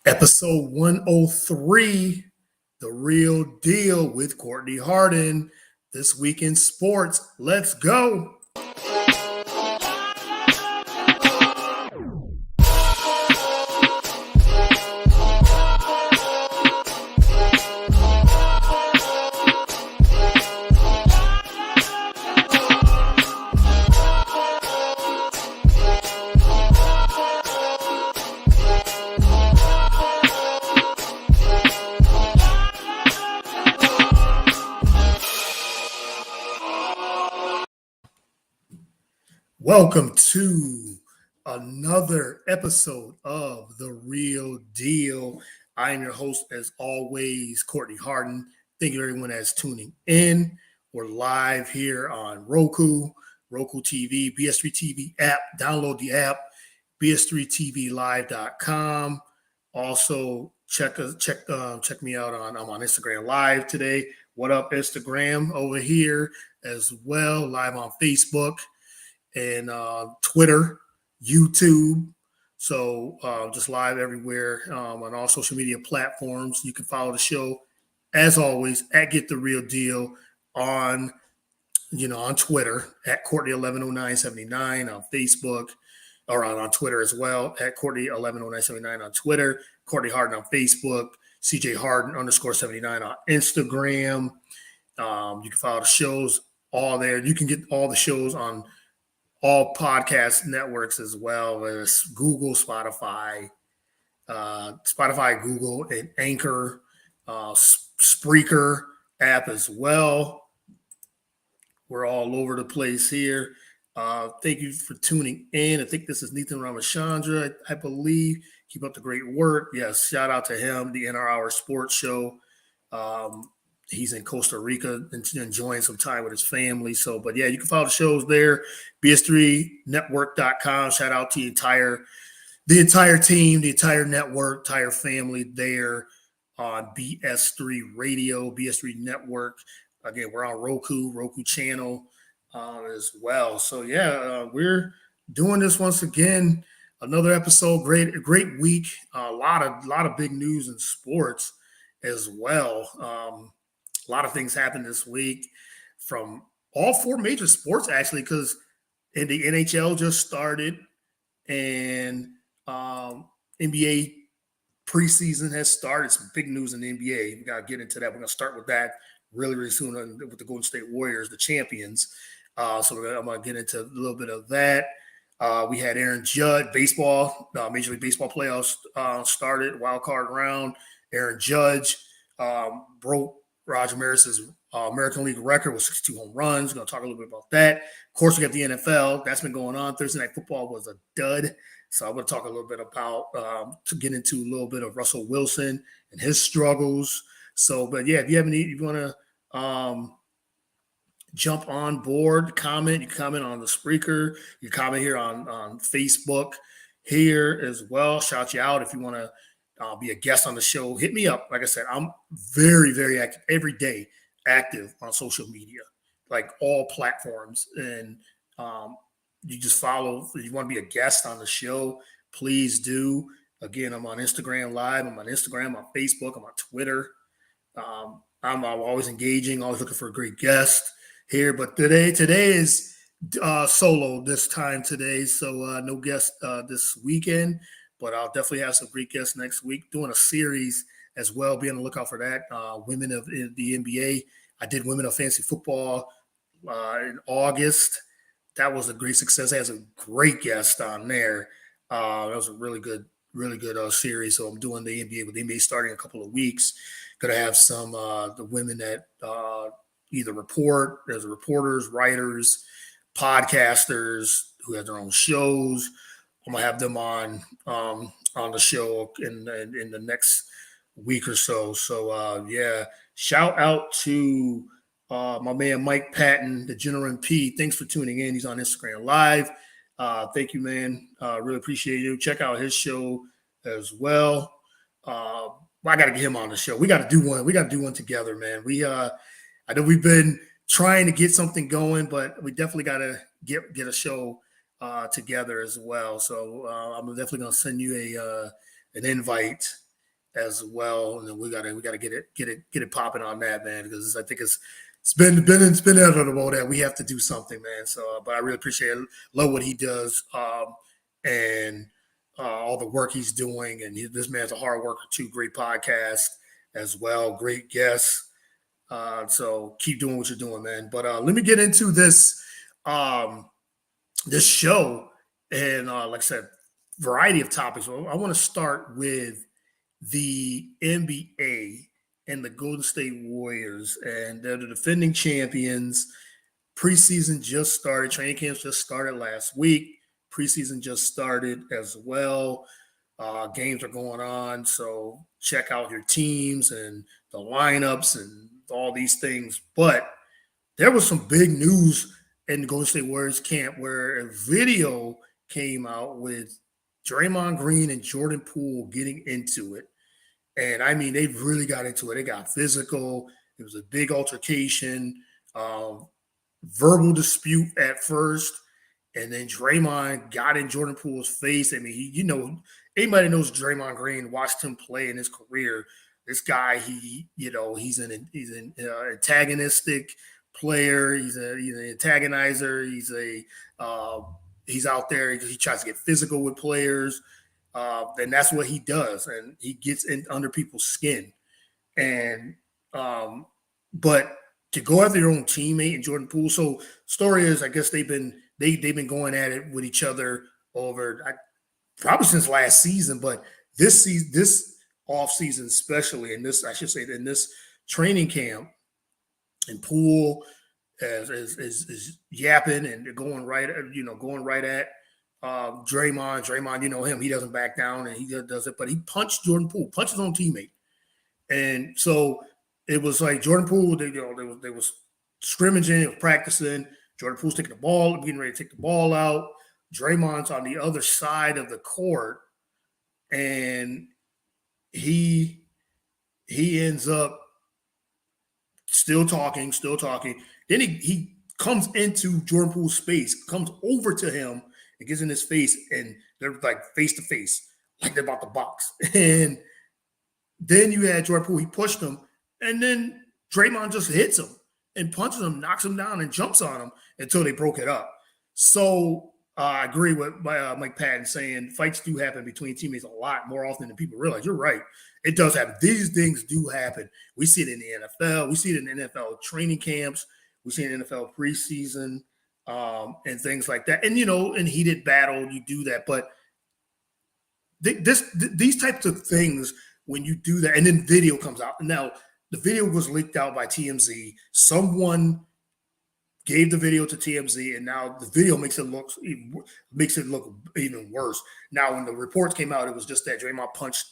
Episode 103, The Real Deal with Courtney Harden. This week in sports, let's go. Welcome to another episode of The Real Deal. I am your host, as always, Courtney Harden. Thank you everyone that's tuning in. We're live here on Roku TV, BS3 TV app. Download the app, bs3tvlive.com. Also, check me out I'm on Instagram Live today. What up, Instagram over here as well, live on Facebook and Twitter, YouTube. So just live everywhere on all social media platforms. You can follow the show, as always, at Get the Real Deal on Twitter, at Courtney110979 on Facebook, or on Twitter as well, at Courtney110979 on Twitter, Courtney Harden on Facebook, CJ Harden _79 on Instagram. You can follow the shows all there. You can get all the shows on all podcast networks as well as Google, Spotify, Google, and Anchor, Spreaker app as well. We're all over the place here. Thank you for tuning in. I think this is Nathan Ramachandra, I believe. Keep up the great work. Yes, shout out to him, the NR Hour Sports Show. He's in Costa Rica and enjoying some time with his family. So, but yeah, you can follow the shows there, bs3network.com. Shout out to the entire team, the entire network, entire family there on BS3 Radio, BS3 Network. Again, we're on Roku channel as well. So yeah, we're doing this once again. Another episode, great week. A lot of big news in sports as well. A lot of things happened this week from all four major sports, actually, because the NHL just started and NBA preseason has started. Some big news in the NBA. We got to get into that. We're going to start with that really soon with the Golden State Warriors, the champions. So I'm going to get into a little bit of that. We had Aaron Judge, baseball, Major League Baseball playoffs started, wild card round. Aaron Judge broke Roger Maris's American League record with 62 home runs. We're going to talk a little bit about that. Of course, we got the NFL. That's been going on. Thursday Night Football was a dud. So I'm going to talk a little bit about, to get into a little bit of Russell Wilson and his struggles. So, but yeah, if you want to jump on board, comment, you can comment on the Spreaker. You can comment here on Facebook here as well. Shout you out if you want to be a guest on the show. Hit me up. Like I said, I'm very active every day, active on social media, like all platforms. And you just follow. If you want to be a guest on the show, please do. Again, I'm on Instagram Live. I'm on Instagram, on Facebook. I'm on Twitter. I'm always engaging, always looking for a great guest here. But today is solo this time today. So no guest this weekend. But I'll definitely have some great guests next week. Doing a series as well. Be on the lookout for that. Women of the NBA. I did Women of Fantasy Football in August. That was a great success. I had a great guest on there. That was a really good series. So I'm doing the NBA with the NBA starting in a couple of weeks. Going to have some the women that either report as reporters, writers, podcasters who have their own shows. I'm gonna have them on the show in the next week or so. So yeah, shout out to my man Mike Patton, the General MP. Thanks for tuning in. He's on Instagram Live. Thank you, man. Really appreciate you. Check out his show as well. I got to get him on the show. We got to do one. We got to do one together, man. I know we've been trying to get something going, but we definitely got to get a show together as well. So I'm definitely going to send you an invite as well. And then we gotta get it popping on that, man, because I think it's been inevitable that we have to do something, man. So, but I really appreciate it. Love what he does, and all the work he's doing. And this man's a hard worker too. Great podcast as well. Great guests. So keep doing what you're doing, man. But let me get into this this show, and like I said, variety of topics. Well, I want to start with the NBA and the Golden State Warriors, and they're the defending champions. Preseason just started. Training camps just started last week. Preseason just started as well. Games are going on, so check out your teams and the lineups and all these things. But there was some big news in the Golden State Warriors camp where a video came out with Draymond Green and Jordan Poole getting into it. And I mean, they really got into it. They got physical. It was a big altercation, verbal dispute at first. And then Draymond got in Jordan Poole's face. I mean, anybody knows Draymond Green, watched him play in his career. This guy, he's an antagonistic player. He's an antagonizer. He's out there. He tries to get physical with players. And that's what he does. And he gets in under people's skin. And but to go after your own teammate and Jordan Poole. So story is, I guess they've been going at it with each other over probably since last season, but this off season especially, and this, I should say, in this training camp, and Poole is yapping and going right at Draymond. Draymond, you know him, he doesn't back down and he does it, but he punched Jordan Poole, punched his own teammate. And so it was like Jordan Poole, they was scrimmaging, they was practicing. Jordan Poole's taking the ball, getting ready to take the ball out. Draymond's on the other side of the court, and he ends up still talking. Then he comes into Jordan Poole's space, comes over to him and gets in his face, and they're like face to face, like they're about to box. And then you had Jordan Poole, he pushed him, and then Draymond just hits him and punches him, knocks him down, and jumps on him until they broke it up. So I agree with Mike Patton saying fights do happen between teammates a lot more often than people realize. You're right. It does happen. These things do happen. We see it in the NFL. We see it in the NFL training camps. We see it in NFL preseason and things like that. And, in heated battle, you do that. But these types of things, when you do that, and then video comes out. Now, the video was leaked out by TMZ. Someone gave the video to TMZ, and now the video makes it look even worse. Now, when the reports came out, it was just that Draymond punched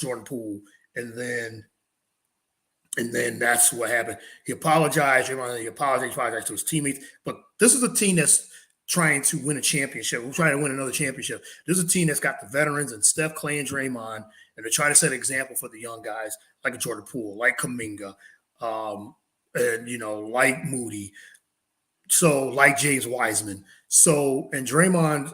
Jordan Poole, and then that's what happened. He apologized. Draymond, he apologized to his teammates. But this is a team that's trying to win a championship. We're trying to win another championship. This is a team that's got the veterans and Steph, Clay, and Draymond, and they're trying to set an example for the young guys like a Jordan Poole, like Kuminga, and like Moody, so like James Wiseman. So, and Draymond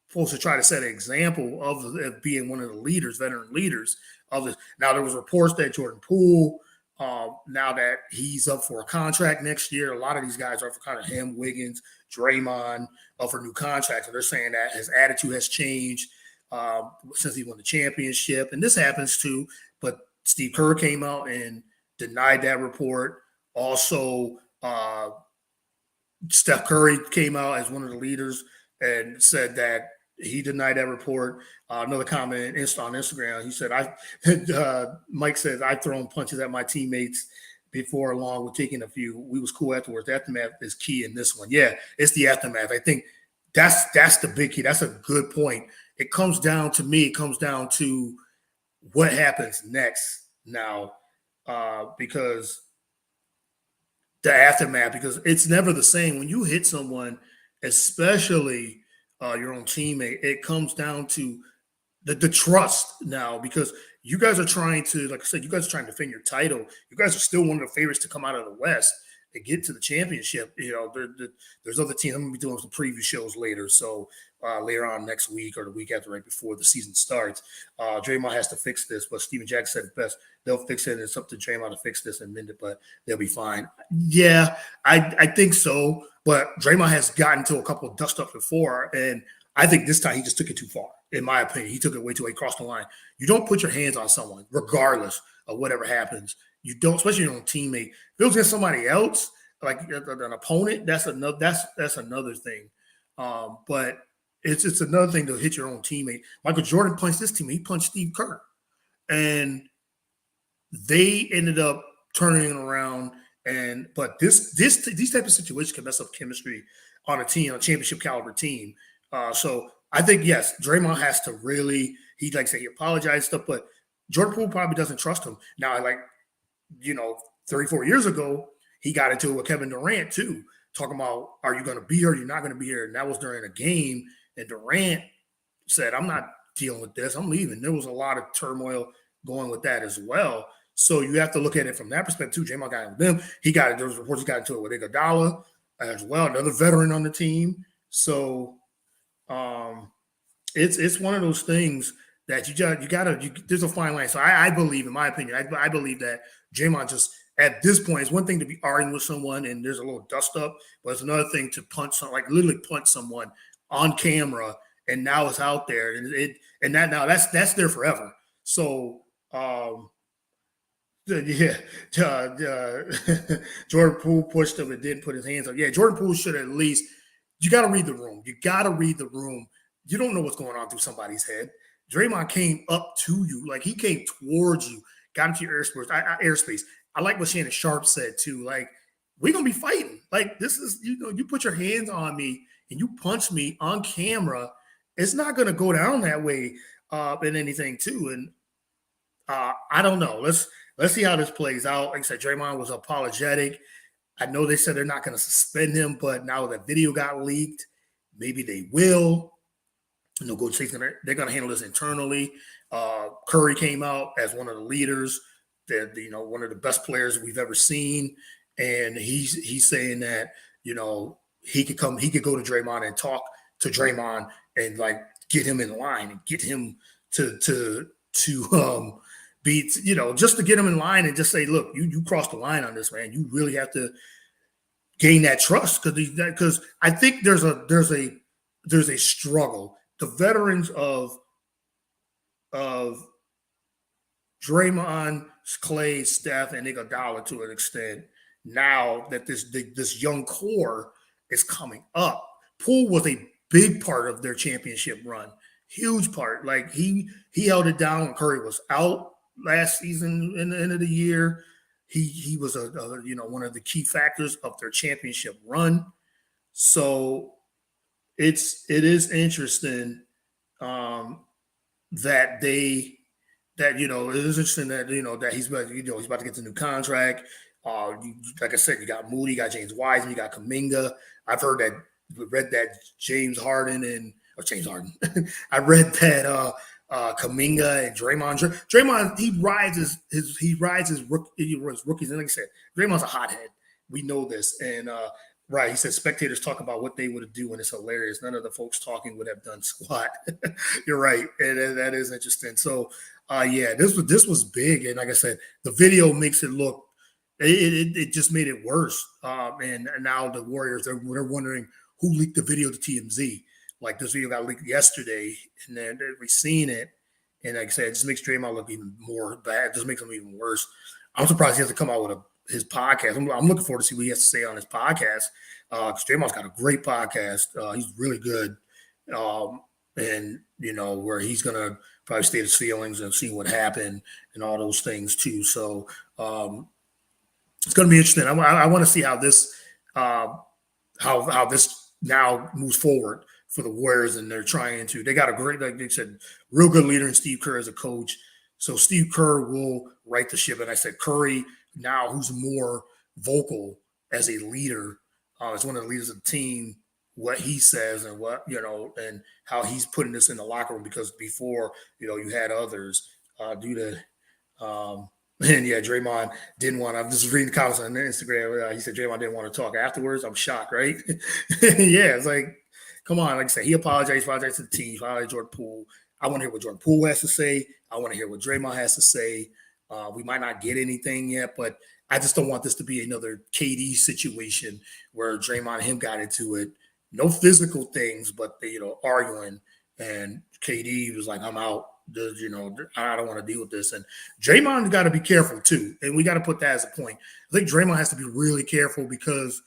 supposed to try to set an example of being one of the leaders, veteran leaders of this. Now, there was reports that Jordan Poole, now that he's up for a contract next year, a lot of these guys are for kind of him, Wiggins, Draymond, up for new contracts. And they're saying that his attitude has changed since he won the championship. And this happens too. But Steve Kerr came out and denied that report. Also, Steph Curry came out as one of the leaders and said that he denied that report. Another comment on Instagram, he said, Mike says, I've thrown punches at my teammates before, along with taking a few. We was cool afterwards. The aftermath is key in this one. Yeah, it's the aftermath. I think that's the big key. That's a good point. It comes down to what happens next now, because the aftermath, because it's never the same. When you hit someone, especially your own teammate, it comes down to the trust now, because you guys are trying to, like I said, you guys are trying to defend your title. You guys are still one of the favorites to come out of the West. and get to the championship. There's other teams. I'm gonna be doing some preview shows later, so later on next week or the week after, right before the season starts. Draymond has to fix this, but Steven Jackson said it best. They'll fix it. And it's up to Draymond to fix this and mend it, but they'll be fine. Yeah, I think so. But Draymond has gotten to a couple of dust ups before, and I think this time he just took it too far. In my opinion, he took it way too late, across the line. You don't put your hands on someone, regardless of whatever happens. You don't, especially your own teammate. If it was against somebody else, like an opponent, that's another thing. But it's another thing to hit your own teammate. Michael Jordan punched this teammate. He punched Steve Kerr, and they ended up turning it around. But these type of situations can mess up chemistry on a team, on a championship caliber team. So I think, yes, Draymond has to really, he apologized stuff, but Jordan Poole probably doesn't trust him. Now, 34 years ago, he got into it with Kevin Durant too, talking about, are you going to be here? Or you're not going to be here. And that was during a game. And Durant said, I'm not dealing with this. I'm leaving. There was a lot of turmoil going with that as well. So you have to look at it from that perspective too. Draymond got with them. There was reports he got into it with Iguodala as well, another veteran on the team. So it's one of those things that you gotta there's a fine line. So I believe, in my opinion, I believe that Draymond just, at this point, it's one thing to be arguing with someone and there's a little dust up, but it's another thing to literally punch someone on camera, and now it's out there, and that's there forever. So yeah, Jordan Poole pushed him and didn't put his hands up. Yeah, Jordan Poole should at least. You got to read the room. You don't know what's going on through somebody's head. Draymond came up to you, like he came towards you, got into your airspace. I like what Shannon Sharp said too. Like, we're gonna be fighting. Like, this is, you put your hands on me and you punch me on camera. It's not gonna go down that way in anything too. And I don't know. Let's see how this plays out. Like I said, Draymond was apologetic. I know they said they're not going to suspend him, but now that video got leaked, maybe they will. They're going to handle this internally. Curry came out as one of the leaders, one of the best players we've ever seen, and he's saying that he could go to Draymond and talk to Draymond and get him in line and get him to be, just to get him in line and just say, look, you crossed the line on this, man. You really have to gain that trust, because I think there's a struggle. The veterans of Draymond, Clay, Steph, and Iguodala to an extent, now that this young core is coming up. Poole was a big part of their championship run, huge part. Like he held it down when Curry was out last season in the end of the year. He was one of the key factors of their championship run. So it is interesting that it is interesting that he's about to get the new contract. Like I said, you got Moody, you got James Wiseman, you got Kuminga. I've read that James Harden. I read that Kuminga and Draymond. Draymond, he rides his rookies. And like I said, Draymond's a hothead. We know this. And right, he said spectators talk about what they would do, and it's hilarious. None of the folks talking would have done squat. You're right, and that is interesting. So, this was big, and like I said, the video makes it look. It just made it worse. And now the Warriors, they're wondering who leaked the video to TMZ. Like, this video got leaked yesterday, and then we've seen it. And like I said, it just makes Draymond look even more bad. It just makes him even worse. I'm surprised he has to come out with his podcast. I'm looking forward to see what he has to say on his podcast. Because Draymond's got a great podcast. He's really good. And, where he's going to probably state his feelings and see what happened and all those things too. So it's going to be interesting. I want to see how this how this now moves forward for the Warriors, and they got a great, like they said, real good leader in Steve Kerr as a coach. So Steve Kerr will right the ship. And I said, Curry now, who's more vocal as a leader, as one of the leaders of the team, what he says and and how he's putting this in the locker room, because before, you had others due to And yeah, Draymond didn't want. I'm just reading the comments on Instagram. He said Draymond didn't want to talk afterwards. I'm shocked, right? Yeah, it's like, come on. Like I said, he apologized to the team, apologized to Jordan Poole. I want to hear what Jordan Poole has to say. I want to hear what Draymond has to say. We might not get anything yet, but I just don't want this to be another KD situation where Draymond and him got into it. No physical things, but they, arguing. And KD was like, "I'm out. I don't want to deal with this." And Draymond got to be careful too, and we got to put that as a point. I think Draymond has to be really careful because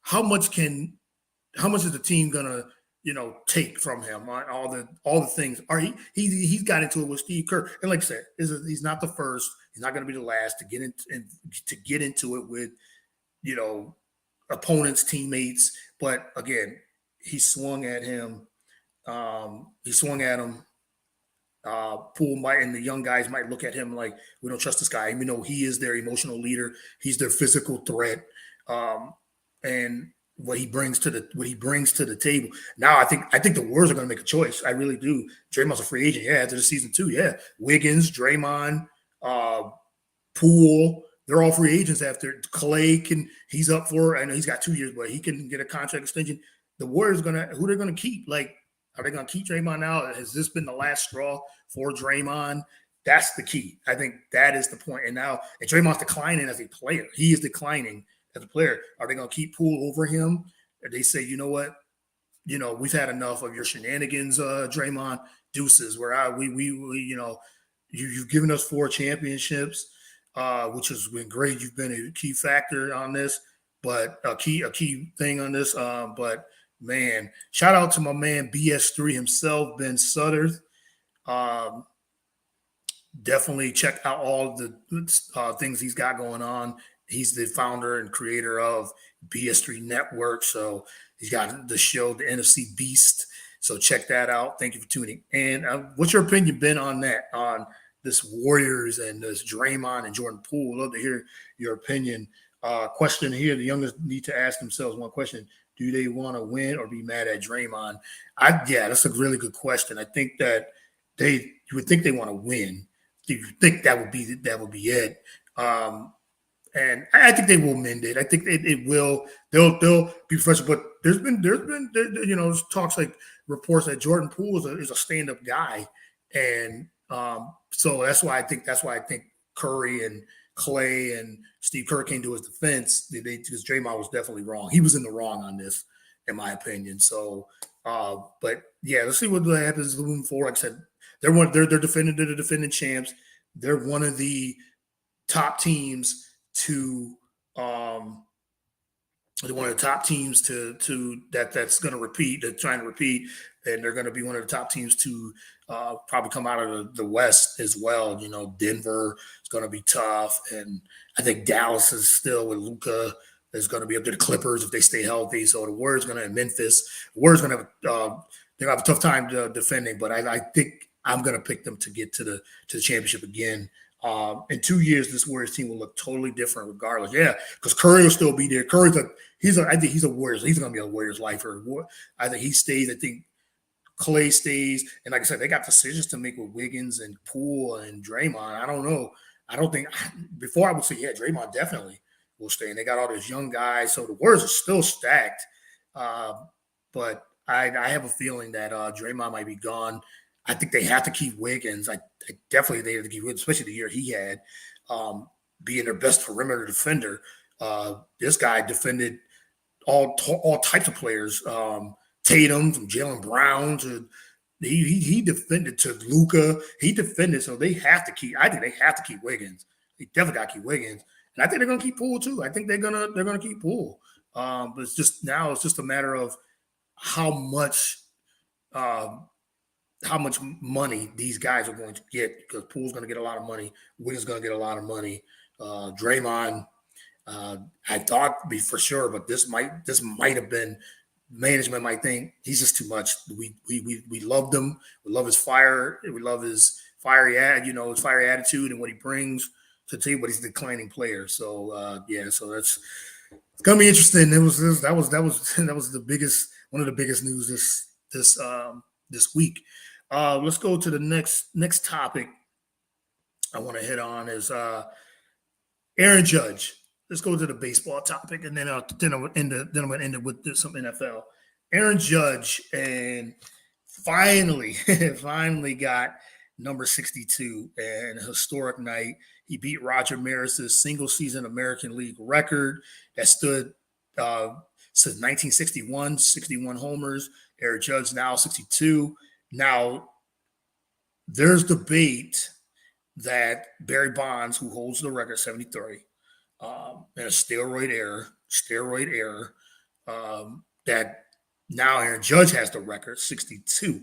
how much is the team gonna take from him on all the things? He's got into it with Steve Kerr, and like I said, he's not the first. He's not going to be the last to get into it with opponents, teammates. But again, he swung at him. He swung at him. Poole might, and the young guys might look at him like, we don't trust this guy. Even though he is their emotional leader, he's their physical threat, and what he brings to the table. Now, I think the Warriors are going to make a choice. I really do. Draymond's a free agent, after the season 2, Wiggins, Draymond, Poole, they're all free agents after. Clay he's up for. I know he's got 2 years, but he can get a contract extension. The Warriors who they're going to keep, like. Are they going to keep Draymond now? Has this been the last straw for Draymond? That's the key. I think that is the point. And Draymond's declining as a player. He is declining as a player. Are they going to keep Poole over him? Or they say, you know what? We've had enough of your shenanigans, Draymond. Deuces. You've given us 4 championships, which has been great. You've been a key factor on this, but a key thing on this. But man, shout out to my man BS3 himself, Ben Sutter. Definitely check out all the things he's got going on. He's the founder and creator of BS3 Network. So he's got the show, the NFC Beast. So check that out. Thank you for tuning in. What's your opinion been on that, on this Warriors and this Draymond and Jordan Poole? Love to hear your opinion. Question here. The youngest need to ask themselves one question. Do they want to win or be mad at Draymond? That's a really good question. I think that you would think they want to win. You think that would be it. And I think they will mend it. I think it will. They'll be professional. But there's been talks, like reports that Jordan Poole is a stand-up guy, and so that's why I think Curry and Clay and Steve Kerr came to his defense. Because Draymond was definitely wrong. He was in the wrong on this, in my opinion. So, but yeah, let's see what happens moving forward. Like I said, they're the defending champs. They're one of the top teams to one of the top teams to that's going to repeat. They're trying to repeat, and they're going to be one of the top teams to probably come out of the West as well. Denver is going to be tough, and I think Dallas is still with Luka. Is going to be up to the Clippers if they stay healthy. So the Warriors going to Memphis. The Warriors going to have a tough time defending, but I think I'm going to pick them to get to the championship again. In 2 years, this Warriors team will look totally different regardless. Yeah, because Curry will still be there. I think he's a Warriors. He's going to be a Warriors lifer. I think he stays. I think Clay stays. And like I said, they got decisions to make with Wiggins and Poole and Draymond. I don't know. I don't think before I would say, yeah, Draymond definitely will stay. And they got all those young guys. So the Warriors are still stacked. But I have a feeling that Draymond might be gone. I think they have to keep Wiggins. Definitely they have to keep Wiggins, especially the year he had, being their best perimeter defender. This guy defended all types of players. Tatum, from Jaylen Brown to he defended to Luka. He defended, so they have to keep. I think they have to keep Wiggins. They definitely got to keep Wiggins, and I think they're going to keep Poole too. I think they're gonna keep Poole. But it's just a matter of how much money these guys are going to get, because Poole's going to get a lot of money. Wiggins is going to get a lot of money. Draymond, I thought for sure, but this might have been management might think he's just too much. We loved him. We love his fire. We love his fiery attitude and what he brings to the team, but he's a declining player. So so it's gonna be interesting. That was the biggest, one of the biggest news this week. Let's go to the next topic I want to hit on is Aaron Judge. Let's go to the baseball topic, and then I'm gonna end it with some NFL. Aaron Judge, and finally, finally got number 62 and a historic night. He beat Roger Maris's single season American League record that stood since 1961, 61 homers. Aaron Judge now 62. Now, there's debate that Barry Bonds, who holds the record 73, and a steroid error, that now Aaron Judge has the record 62.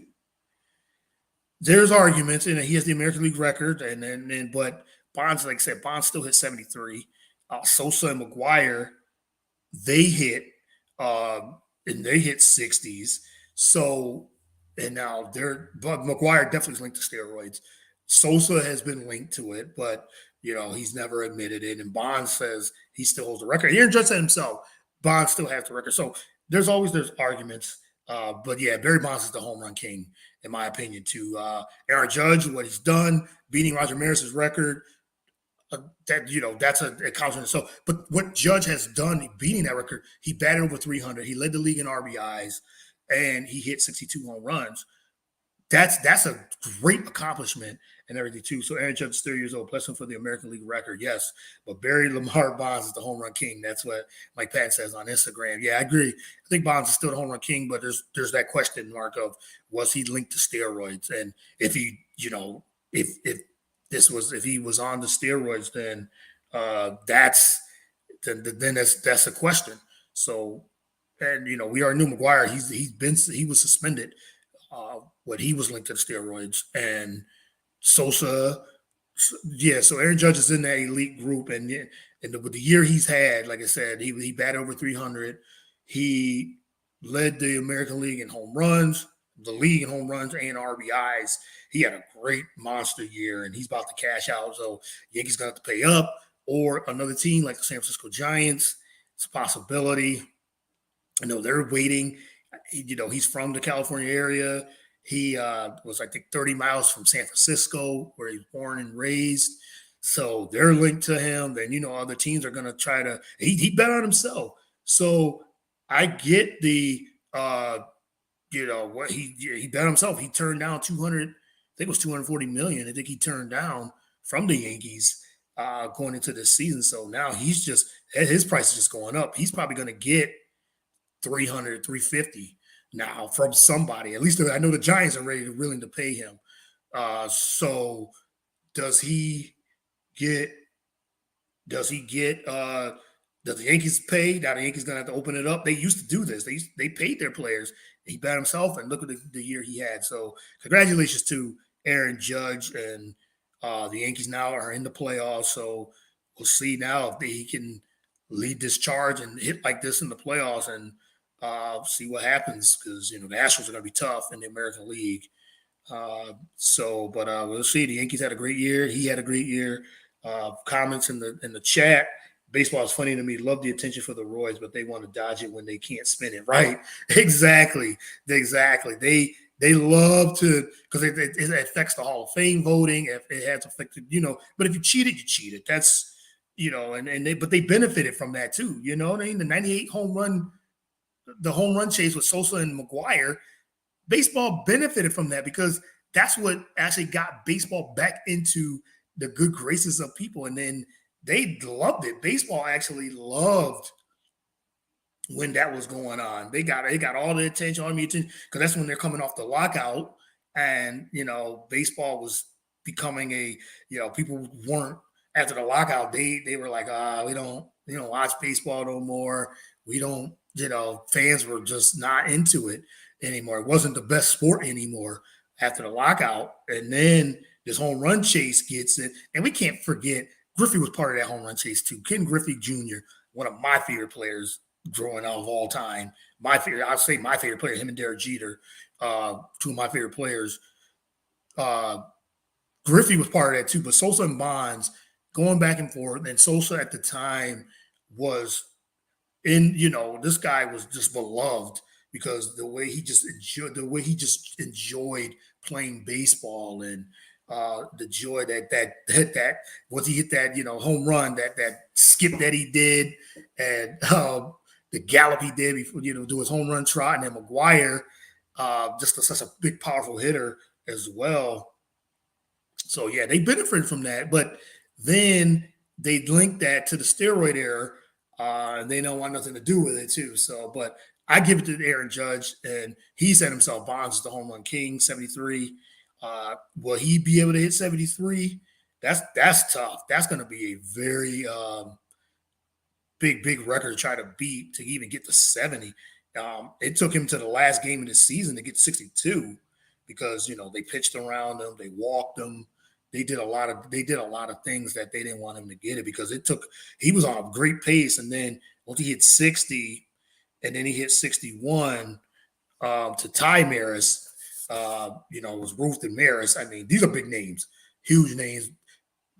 There's arguments, and he has the American League record, but Bonds, like I said, Bonds still hit 73. Sosa and McGuire, they hit and they hit 60s. So, and now but McGuire definitely is linked to steroids. Sosa has been linked to it, but he's never admitted it. And Bonds says he still holds the record. Aaron Judge said himself, Bonds still has the record. So there's arguments. But yeah, Barry Bonds is the home run king, in my opinion, too. Aaron Judge, what he's done, beating Roger Maris's record, that's an accomplishment. So, but what Judge has done, beating that record, he batted over 300. He led the league in RBIs, and he hit 62 home runs. That's a great accomplishment and everything too. So Aaron Judge is 30 years old, plus him for the American League record, yes. But Barry Lamar Bonds is the home run king. That's what Mike Patton says on Instagram. Yeah, I agree. I think Bonds is still the home run king, but there's that question mark of, was he linked to steroids? And if he, if he was on the steroids, then that's a question. So, and we already knew McGuire. He was suspended. When he was linked to the steroids, and Sosa, yeah. So Aaron Judge is in that elite group, and with the year he's had, like I said, he batted over 300. He led the American League in home runs, the league in home runs and RBIs. He had a great monster year, and he's about to cash out. So Yankees gonna have to pay up, or another team like the San Francisco Giants. It's a possibility. I know they're waiting. He's from the California area. He was, I think, 30 miles from San Francisco, where he was born and raised. So they're linked to him. Then, other teams are going to try to – he bet on himself. So I get the what he bet on himself. He turned down 200 – I think it was $240 million. I think he turned down from the Yankees going into this season. So now he's just – his price is just going up. He's probably going to get 300, 350 now from somebody. At least I know the Giants are willing to pay him. So does the Yankees pay? Now the Yankees gonna have to open it up. They used to do this. They paid their players. He bet himself, and look at the year he had. So congratulations to Aaron Judge, and the Yankees now are in the playoffs. So we'll see now if he can lead this charge and hit like this in the playoffs, and see what happens, because the Astros are going to be tough in the American League. But we'll see. The Yankees had a great year. He had a great year. Comments in the chat. Baseball is funny to me. Love the attention for the Royals, but they want to dodge it when they can't spin it. Right? Exactly. They love to, because it affects the Hall of Fame voting. It has affected, But if you cheated, you cheated. That's but they benefited from that too. You know what I mean? The 98 home run. The home run chase with Sosa and McGuire, baseball benefited from that, because that's what actually got baseball back into the good graces of people. And then they loved it. Baseball actually loved when that was going on. They got all the attention, all the attention, because that's when they're coming off the lockout. And, baseball was becoming people weren't, after the lockout, they were like, we don't watch baseball no more. We don't, fans were just not into it anymore. It wasn't the best sport anymore after the lockout. And then this home run chase gets it. And we can't forget, Griffey was part of that home run chase too. Ken Griffey Jr., one of my favorite players growing up of all time. I'd say my favorite player, him and Derek Jeter, two of my favorite players. Griffey was part of that too. But Sosa and Bonds going back and forth. And Sosa at the time was this guy was just beloved, because the way he just enjoyed playing baseball. And the joy that once he hit that home run, that skip that he did, and the gallop he did before do his home run trot, and then McGuire, such a big powerful hitter as well. So yeah, they benefited from that, but then they linked that to the steroid era, and they don't want nothing to do with it too. So, but I give it to Aaron Judge, and he said himself, Bonds is the home run king, 73. Will he be able to hit 73? That's tough. That's going to be a very big record to try to beat to even get to 70. It took him to the last game of the season to get 62 because they pitched around him, they walked him, they did a lot of things that they didn't want him to get it because he was on a great pace, and then once he hit 60, and then he hit 61 to tie Maris. It was Ruth and Maris. I mean, these are big names, huge names.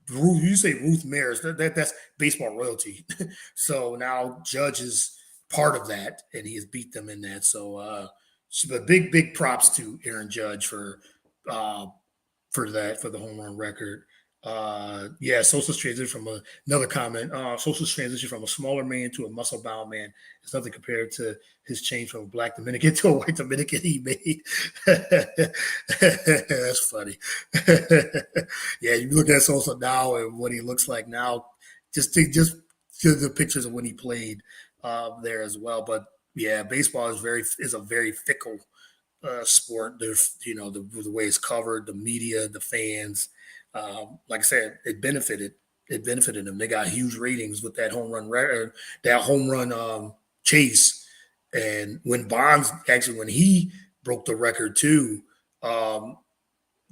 Ruth, you say Ruth Maris, that's baseball royalty. So now Judge is part of that, and he has beat them in that. So, but big props to Aaron Judge for the home run record. Sosa's transition from another comment. Sosa's transition from a smaller man to a muscle bound man is nothing compared to his change from a black Dominican to a white Dominican he made. That's funny. Yeah, you look at Sosa now and what he looks like now. Just the pictures of when he played there as well. But yeah, baseball is a very fickle sport. There's the way it's covered, the media, the fans. Like I said, it benefited them. They got huge ratings with that home run chase. And when he broke the record too,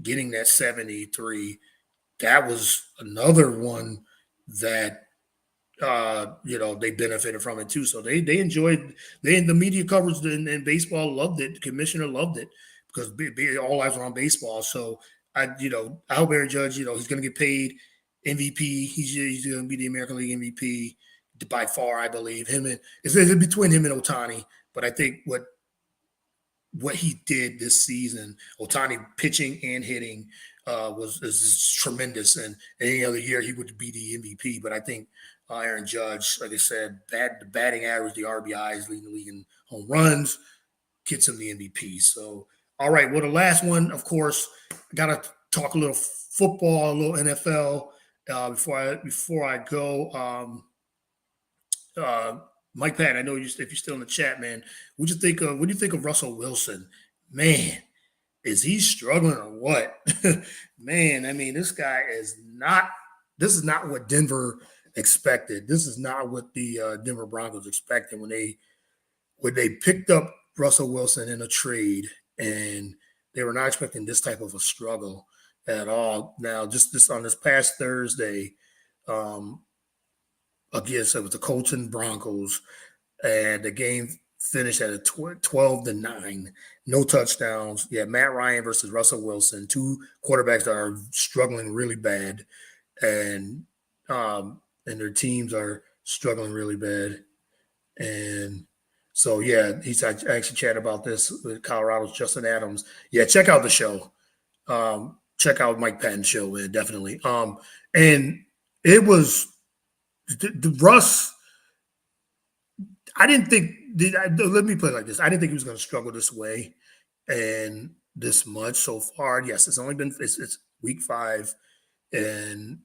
getting that 73, that was another one that they benefited from it too. So they enjoyed the media coverage and baseball loved it. The commissioner loved it because all eyes were on baseball. So I hope Aaron Judge, he's going to get paid MVP. He's going to be the American League MVP by far, I believe. It's between him and Ohtani, but I think what he did this season, Ohtani pitching and hitting, is tremendous. And any other year he would be the MVP. But I think Aaron Judge, like I said, the batting average, the RBIs, leading the league in home runs, gets him the MVP. So, all right. Well, the last one, of course, I got to talk a little football, a little NFL before I go. Mike Patton, I know if you're still in the chat, man. What do you think of Russell Wilson? Man, is he struggling or what? Man, I mean, this guy is not. This is not what Denver expected. This is not what the Denver Broncos expected when they picked up Russell Wilson in a trade, and they were not expecting this type of a struggle at all. Now, just on this past Thursday, against it was the Colts and Broncos, and the game finished at a 12-9, no touchdowns. Yeah, Matt Ryan versus Russell Wilson, two quarterbacks that are struggling really bad, and their teams are struggling really bad. And so, yeah, he's actually chatted about this with Colorado's Justin Adams. Yeah, check out the show. Check out Mike Patton's show, man, definitely. And it was the Russ. I didn't think. Let me put it like this: I didn't think he was going to struggle this way and this much so far. Yes, it's week 5, and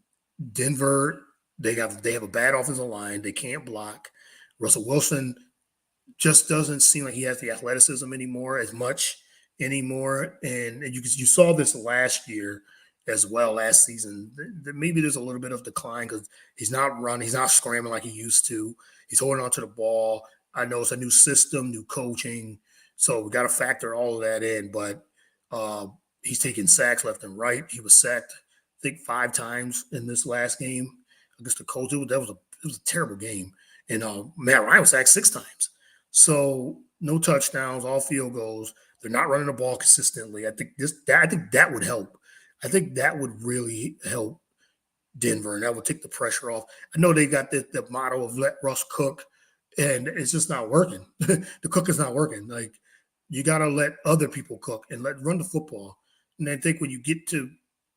Denver they have a bad offensive line. They can't block. Russell Wilson just doesn't seem like he has the athleticism as much anymore, and you saw this last year as well. Last season, maybe there's a little bit of decline because he's not running, he's not scrambling like he used to. He's holding on to the ball. I know it's a new system, new coaching, so we got to factor all of that in. But he's taking sacks left and right. He was sacked, I think, 5 times in this last game against the Colts. It was a terrible game. And Matt Ryan was sacked 6 times. So no touchdowns, all field goals. They're not running the ball consistently. I think that would help. I think that would really help Denver, and that would take the pressure off. I know they got the motto of let Russ cook, and it's just not working. The cook is not working. Like, you got to let other people cook and run the football. And I think when you get to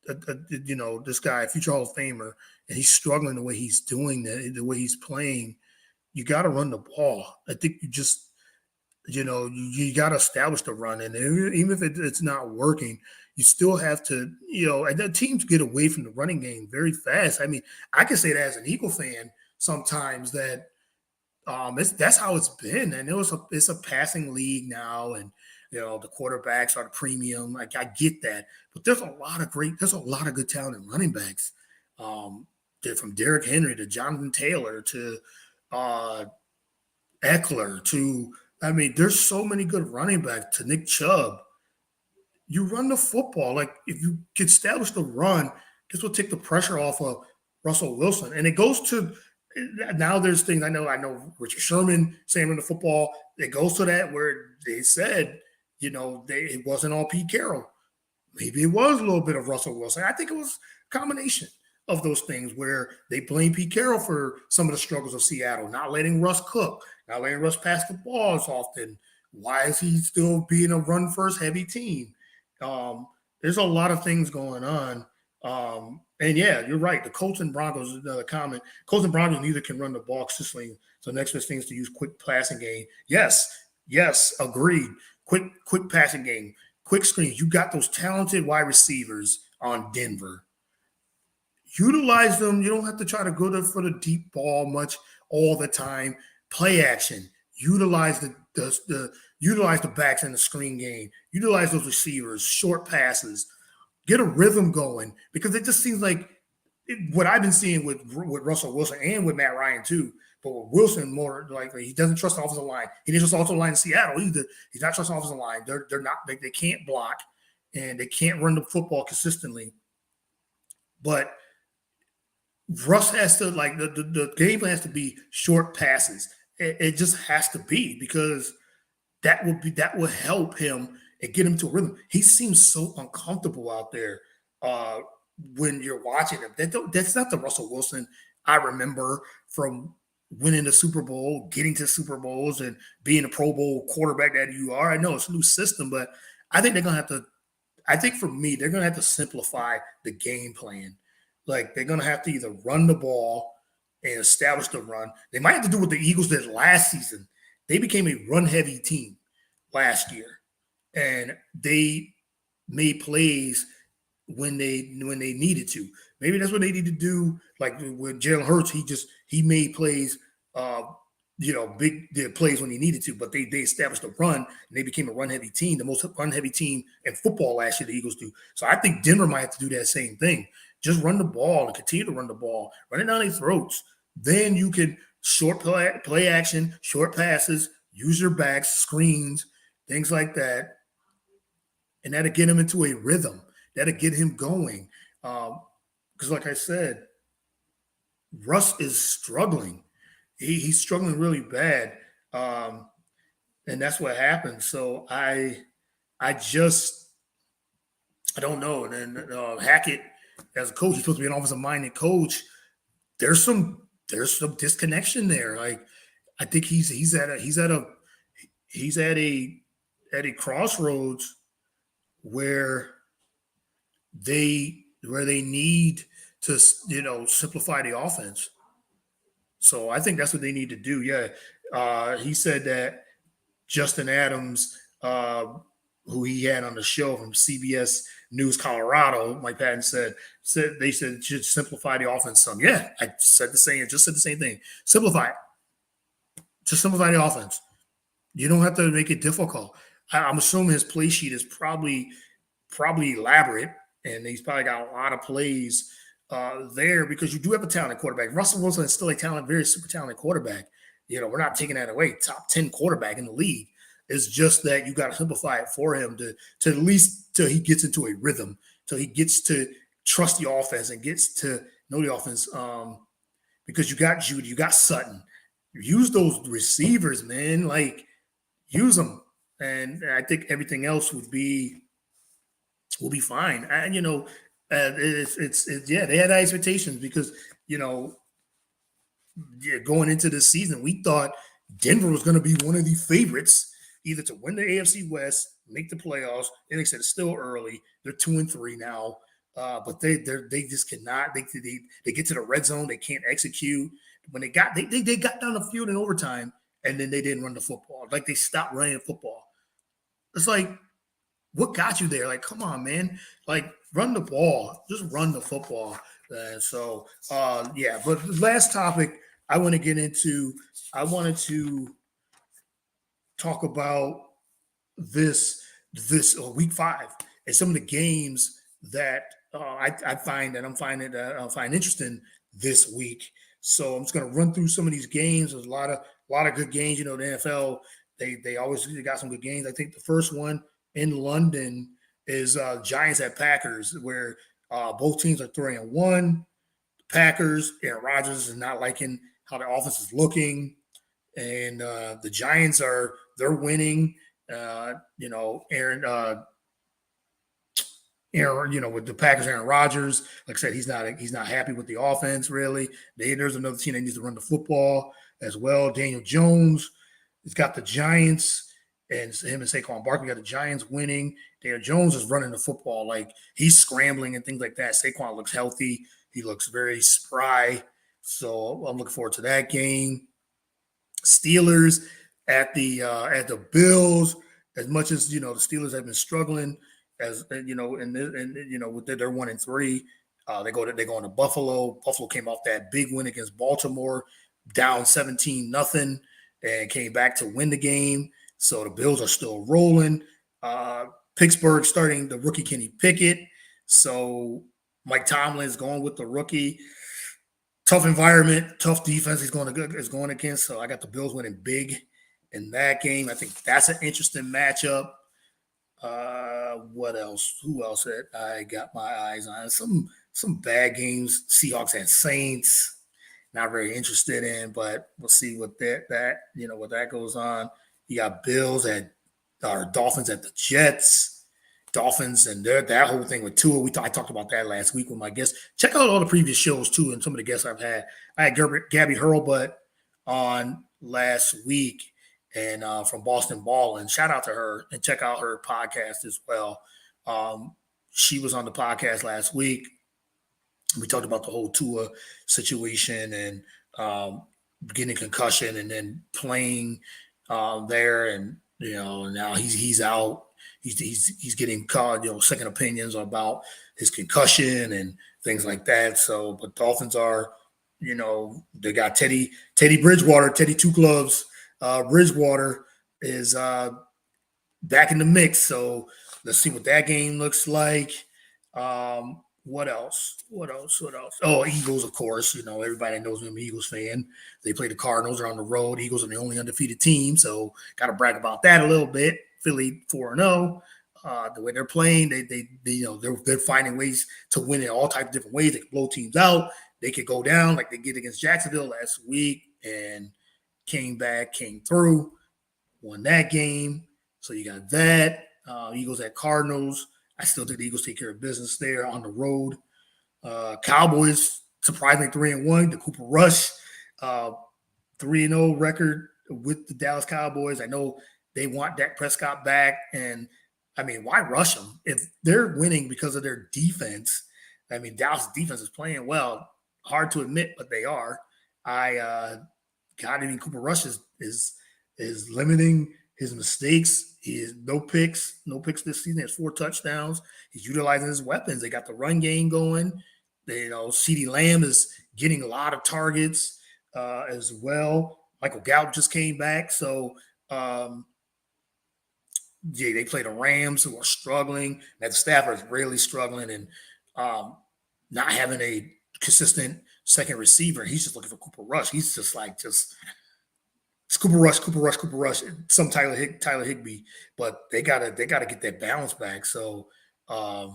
this guy, future Hall of Famer, and he's struggling the way he's doing that, the way he's playing. You got to run the ball. I think you just, you got to establish the run. And even if it's not working, you still have to, and the teams get away from the running game very fast. I mean, I can say that as an Eagle fan sometimes that that's how it's been. And it's a passing league now. And, the quarterbacks are the premium. Like, I get that. But there's a lot of good talent in running backs. From Derrick Henry to Jonathan Taylor to Eckler to, there's so many good running backs, to Nick Chubb. You run the football. Like, if you can establish the run, this will take the pressure off of Russell Wilson. And it goes to, now there's things I know Richard Sherman saying in the football, it goes to that where they said, it wasn't all Pete Carroll. Maybe it was a little bit of Russell Wilson. I think it was a combination of those things where they blame Pete Carroll for some of the struggles of Seattle, not letting Russ cook, not letting Russ pass the ball as often. Why is he still being a run-first heavy team? There's a lot of things going on. And yeah, you're right. The Colts and Broncos is another comment. Colts and Broncos neither can run the ball consistently. So next best thing is to use quick passing game. Yes, agreed. Quick passing game, quick screens. You got those talented wide receivers on Denver. Utilize them. You don't have to try to go for the deep ball much all the time. Play action. Utilize the backs in the screen game. Utilize those receivers, short passes. Get a rhythm going, because it just seems like what I've been seeing with Russell Wilson and with Matt Ryan too. But with Wilson, more likely, he doesn't trust the offensive line. He didn't trust the offensive line in Seattle either. He's not trusting the offensive line. They're not. They can't block, and they can't run the football consistently. But Russ has to, like, the game plan has to be short passes. It just has to be, because that will help him and get him to a rhythm. He seems so uncomfortable out there when you're watching him. That's not the Russell Wilson I remember from winning the Super Bowl, getting to Super Bowls, and being a Pro Bowl quarterback that you are. I know it's a new system, but I think they're going to have to – I think for me, they're going to have to simplify the game plan. Like, they're going to have to either run the ball and establish the run. They might have to do what the Eagles did last season. They became a run-heavy team last year, and they made plays when they needed to. Maybe that's what they need to do. Like with Jalen Hurts, he made plays, big plays when he needed to. But they established a run, and they became a run-heavy team, the most run-heavy team in football last year. The Eagles do. So I think Denver might have to do that same thing. Just run the ball and continue to run the ball, run it down their throats. Then you can short play action, short passes, use your backs, screens, things like that, and that'll get him into a rhythm. That'll get him going. Because, like I said, Russ is struggling. He's struggling really bad, and that's what happened. So I don't know. And then Hackett, as a coach, he's supposed to be an offensive-minded coach. There's some disconnection there. Like, I think he's at a crossroads where they need to, simplify the offense. So I think that's what they need to do. Yeah. He said that Justin Adams, who he had on the show from CBS News Colorado, Mike Patton said they said it should simplify the offense some. Yeah, I said the same thing. Simplify it. Just simplify the offense. You don't have to make it difficult. I'm assuming his play sheet is probably elaborate, and he's probably got a lot of plays there, because you do have a talented quarterback. Russell Wilson is still a very super talented quarterback. We're not taking that away. Top 10 quarterback in the league. It's just that you got to simplify it for him to at least till he gets into a rhythm, till he gets to trust the offense and gets to know the offense. Because you got Judy, you got Sutton. Use those receivers, man. Like, use them, and I think everything else will be fine. And they had expectations because going into this season, we thought Denver was going to be one of the favorites, either to win the AFC West, make the playoffs. And they said it's still early. They're 2-3 now. But they just cannot. They get to the red zone, they can't execute. When they got down the field in overtime, and then they didn't run the football. Like they stopped running the football. It's like, what got you there? Like, come on, man. Like, run the ball. Just run the football. Yeah. But the last topic I want to get into, I wanted to talk about this week 5 and some of the games that I find interesting this week. So I'm just going to run through some of these games. There's a lot of good games. The NFL, they always got some good games. I think the first one in London is Giants at Packers, where both teams are 3-1. Packers, Aaron Rodgers is not liking how the offense is looking, and the Giants they're winning. Aaron, with the Packers, Aaron Rodgers, like I said, he's not happy with the offense really. There's another team that needs to run the football as well. Daniel Jones has got the Giants, and him and Saquon Barkley got the Giants winning. Daniel Jones is running the football, like he's scrambling and things like that. Saquon looks healthy. He looks very spry. So I'm looking forward to that game. Steelers at the Bills. As much as the Steelers have been struggling, as they're 1-3. They go into Buffalo. Buffalo came off that big win against Baltimore, down 17-0, and came back to win the game. So the Bills are still rolling. Pittsburgh starting the rookie Kenny Pickett. So Mike Tomlin is going with the rookie. Tough environment, tough defense is going against. So I got the Bills winning big in that game. I think that's an interesting matchup. What else? Who else that I got my eyes on? Some bad games. Seahawks and Saints. Not very interested in, but we'll see what that goes on. You got Bills Dolphins at the Jets. Dolphins and that whole thing with Tua. I talked about that last week with my guests. Check out all the previous shows too, and some of the guests I've had. I had Gabby Hurlbutt on last week, and from Boston Ballin'. Shout out to her, and check out her podcast as well. She was on the podcast last week. We talked about the whole Tua situation and getting a concussion and then playing there, and now he's out. He's getting called, second opinions about his concussion and things like that. So, but Dolphins are, they got Teddy Bridgewater, Teddy Two Gloves. Bridgewater is back in the mix. So let's see what that game looks like. What else? Oh, Eagles, of course. Everybody knows me. I'm an Eagles fan. They play the Cardinals. They're on the road. Eagles are the only undefeated team, so got to brag about that a little bit. Philly 4-0. The way they're playing, they're finding ways to win in all types of different ways. They can blow teams out. They could go down like they did against Jacksonville last week and came through, won that game. So you got that. Eagles at Cardinals. I still think the Eagles take care of business there on the road. Cowboys, surprisingly 3-1. The Cooper Rush, 3-0 record with the Dallas Cowboys. I know they want Dak Prescott back. And, I mean, why rush them? If they're winning because of their defense, I mean, Dallas' defense is playing well. Hard to admit, but they are. Cooper Rush is limiting his mistakes. He has no picks this season. He has 4 touchdowns. He's utilizing his weapons. They got the run game going. CeeDee Lamb is getting a lot of targets as well. Michael Gallup just came back. So, they play the Rams, who are struggling. Matt Stafford is really struggling and not having a consistent second receiver. He's just looking for Cooper Rush. He's just it's Cooper Rush. Some Tyler Higbee, but they gotta get that balance back. So, I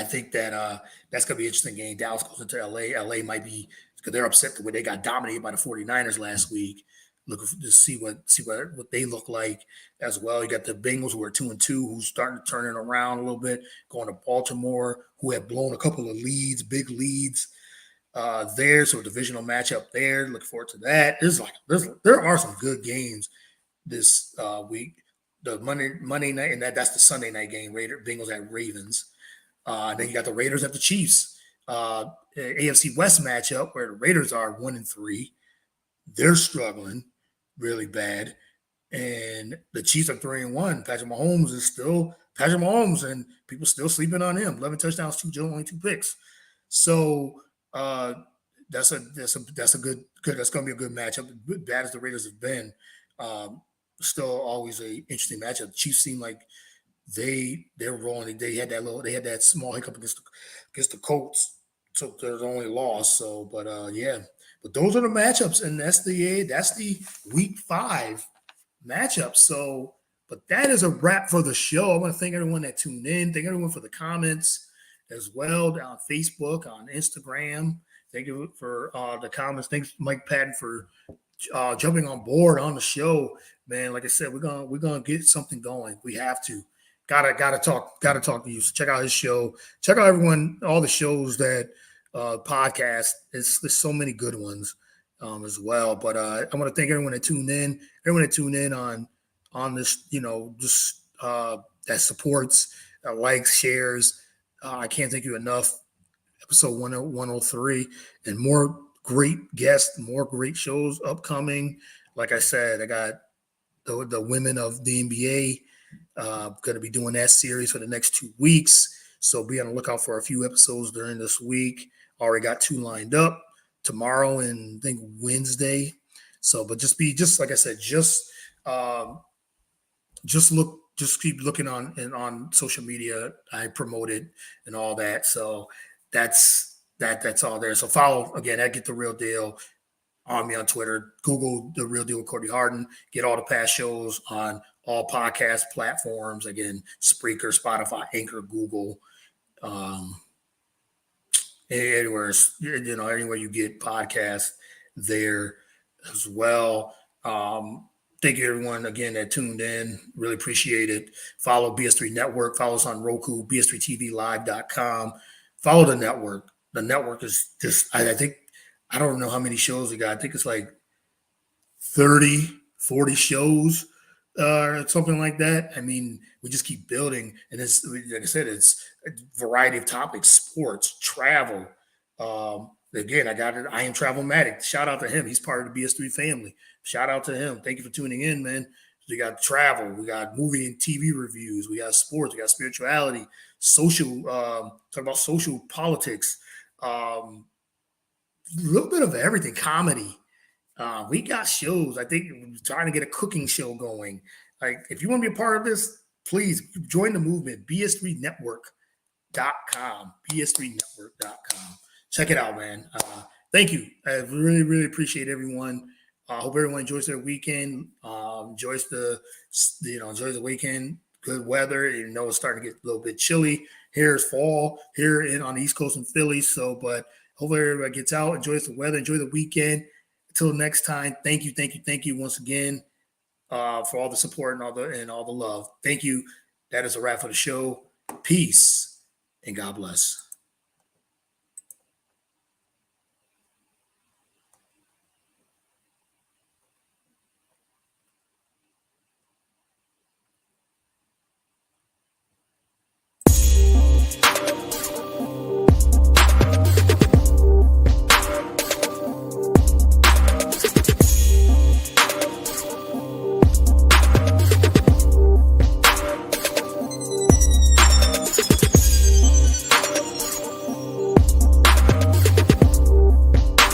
think that that's gonna be an interesting game. Dallas goes into LA. LA might be because they're upset the way they got dominated by the 49ers last week. Looking to see what they look like as well. You got the Bengals, who are 2-2, who's starting to turn it around a little bit. Going to Baltimore, who have blown a couple of big leads there. So a divisional matchup there. Look forward to that. There are some good games this week. The Monday night, and that's the Sunday night game. Bengals at Ravens. Then you got the Raiders at the Chiefs. AFC West matchup where the Raiders are 1-3. They're struggling really bad. And the Chiefs are 3-1. Patrick Mahomes is still Patrick Mahomes, and people still sleeping on him. 11 touchdowns, only 2 picks. So that's a good that's going to be a good matchup. Bad as the Raiders have been, still always a interesting matchup. The Chiefs seem like they're rolling. They had that small hiccup against the Colts, so there's only loss. So, but but those are the matchups, and that's the week 5 matchup. So, but that is a wrap for the show. I want to thank everyone that tuned in. Thank everyone for the comments as well on Facebook, on Instagram. Thank you for the comments. Thanks, Mike Patton, for jumping on board on the show, man. Like I said, we're gonna get something going. We have to. Gotta talk to you. So check out his show. Check out all the shows that podcast. There's so many good ones as well. But I want to thank everyone that tuned in on this, just that supports, likes, shares. I can't thank you enough. Episode 103, and more great guests, more great shows upcoming. Like I said, I got the women of the NBA. Going to be doing that series for the next 2 weeks. So be on the lookout for a few episodes during this week. Already got 2 lined up tomorrow and I think Wednesday. So, but just like I said, just keep looking on social media. I promote it and all that. So that's all there. So follow again at Get the Real Deal on me on Twitter. Google The Real Deal with Courtney Harden. Get all the past shows on all podcast platforms. Again, Spreaker, Spotify, Anchor, Google, anywhere you get podcasts there as well. Thank you, everyone, again, that tuned in. Really appreciate it. Follow BS3 Network. Follow us on Roku, BS3TVLive.com. Follow the network. The network is just, I think, I don't know how many shows we got. I think it's like 30, 40 shows or something like that. I mean, we just keep building. And it's, like I said, it's a variety of topics, sports, travel. Again, I got it. I Am Travelmatic. Shout out to him. He's part of the BS3 family. Shout out to him. Thank you for tuning in, man. We got travel. We got movie and TV reviews. We got sports. We got spirituality, social, talk about social politics, a little bit of everything, comedy. We got shows. I think we're trying to get a cooking show going. Like, if you want to be a part of this, please join the movement, bs3network.com, bs3network.com. Check it out, man. Thank you. I really, really appreciate everyone. I hope everyone enjoys their weekend. Enjoys the weekend. Good weather. It's starting to get a little bit chilly. Here's fall here on the East Coast in Philly. So, but hopefully everybody gets out, enjoys the weather, enjoy the weekend. Until next time, thank you once again for all the support and all the love. Thank you. That is a wrap for the show. Peace and God bless.